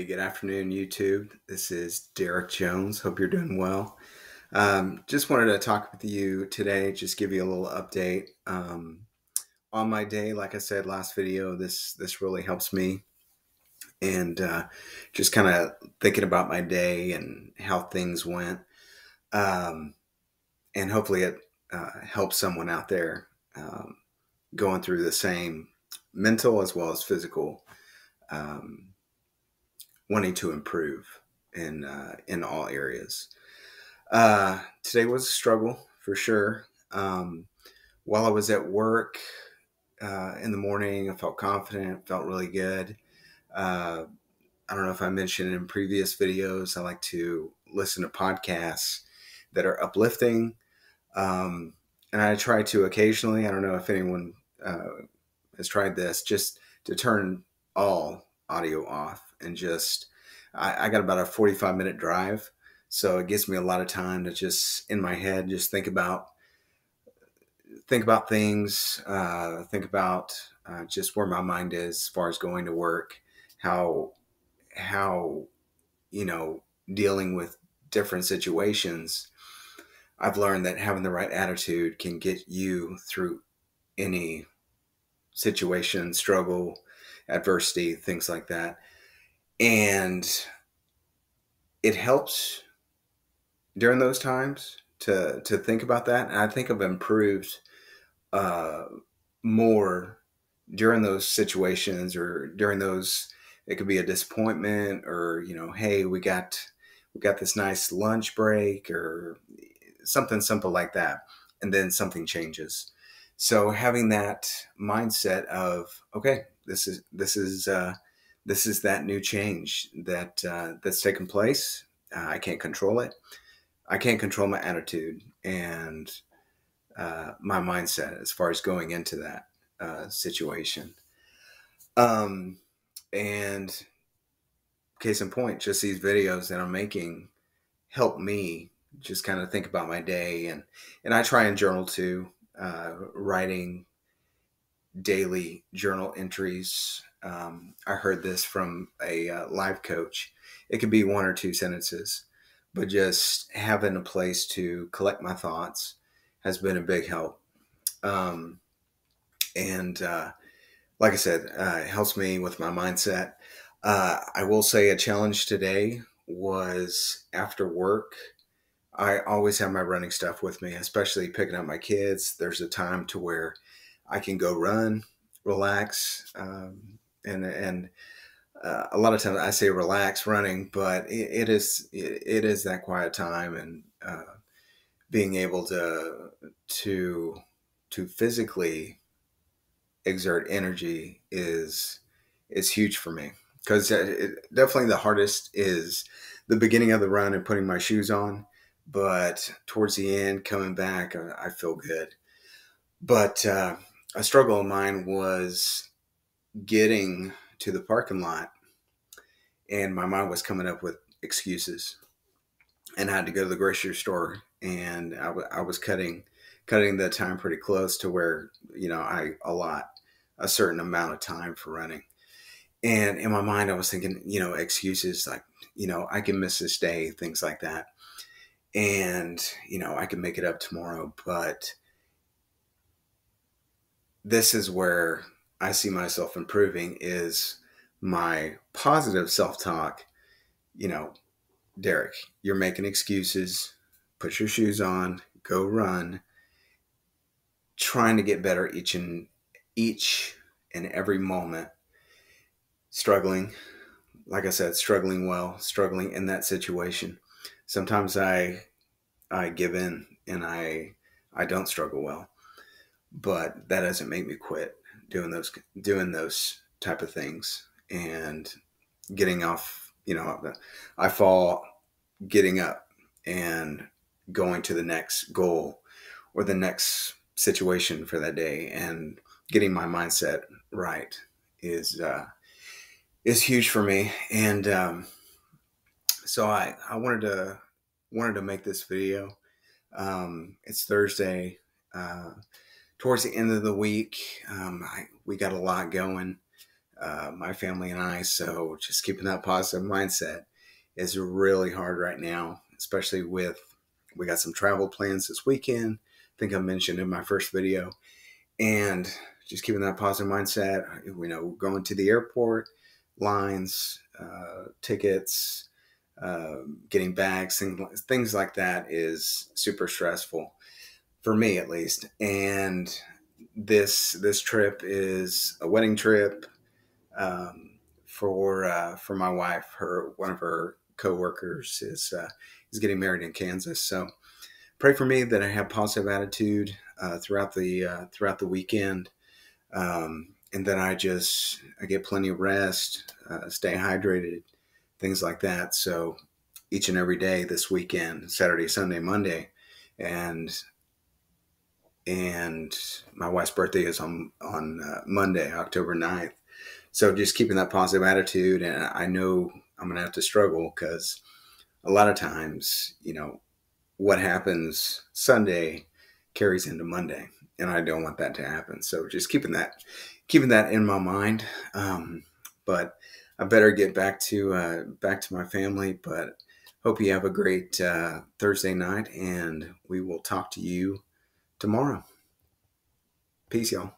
good afternoon, YouTube. This is Derek Jones. Hope you're doing well. Just wanted to talk with you today, just give you a little update on my day. Like I said last video, this really helps me, and just kind of thinking about my day and how things went, um, and hopefully it helps someone out there going through the same mental as well as physical. Um, Wanting to improve in all areas. Today was a struggle for sure. While I was at work in the morning, I felt confident, felt really good. Uh, I don't know if I mentioned in previous videos, I like to listen to podcasts that are uplifting. Um, and I try to occasionally, I don't know if anyone has tried this, just to turn all audio off and just, I got about a 45-minute drive. So it gives me a lot of time to just in my head, just think about things, think about just where my mind is as far as going to work, how, how, dealing with different situations. I've learned that having the right attitude can get you through any situation, struggle, adversity, things like that. And it helps during those times to think about that. And I think I've improved uh, more during those situations, or during those, it could be a disappointment, or, hey, we got this nice lunch break or something simple like that. And then something changes. So having that mindset of, okay, this is that new change that's taken place. I can't control it. I can't control my attitude and my mindset as far as going into that situation. And case in point, just these videos that I'm making help me just kind of think about my day, and I try and journal too, writing daily journal entries. I heard this from a life coach. It could be one or two sentences, but just having a place to collect my thoughts has been a big help. Um, and like I said, it helps me with my mindset. I will say a challenge today was after work. I always have my running stuff with me, especially picking up my kids. There's a time to where I can go run, relax, and a lot of times I say relax running, but it is that quiet time, and being able to to physically exert energy is huge for me, because definitely the hardest is the beginning of the run and putting my shoes on, but towards the end, coming back, I feel good. But a struggle of mine was getting to the parking lot, and my mind was coming up with excuses, and I had to go to the grocery store, and I was cutting the time pretty close to where I allot a certain amount of time for running. And in my mind, I was thinking, excuses like, I can miss this day, things like that. And, I can make it up tomorrow. But this is where I see myself improving, is my positive self-talk. Derek, you're making excuses. Put your shoes on, go run. Trying to get better each and every moment. Struggling, like I said, struggling in that situation. Sometimes I give in, and I don't struggle well, but that doesn't make me quit doing those type of things and getting off. I fall, getting up and going to the next goal or the next situation for that day, and getting my mindset right is huge for me. And so I wanted to make this video. It's Thursday, towards the end of the week. We got a lot going. my family and I. So just keeping that positive mindset is really hard right now, especially with we got some travel plans this weekend. I think I mentioned in my first video, and just keeping that positive mindset. Going to the airport, lines, tickets, getting bags, things like that is super stressful for me, at least. And this trip is a wedding trip, for my wife. One of her coworkers is getting married in Kansas. So pray for me that I have positive attitude throughout the weekend, and that I get plenty of rest, stay hydrated, things like that. So each and every day this weekend, Saturday, Sunday, Monday, and my wife's birthday is on Monday, October 9th. So just keeping that positive attitude, and I know I'm gonna have to struggle because a lot of times, what happens Sunday carries into Monday, and I don't want that to happen. So just keeping that in my mind. But I better get back to my family. But hope you have a great Thursday night, and we will talk to you tomorrow. Peace, y'all.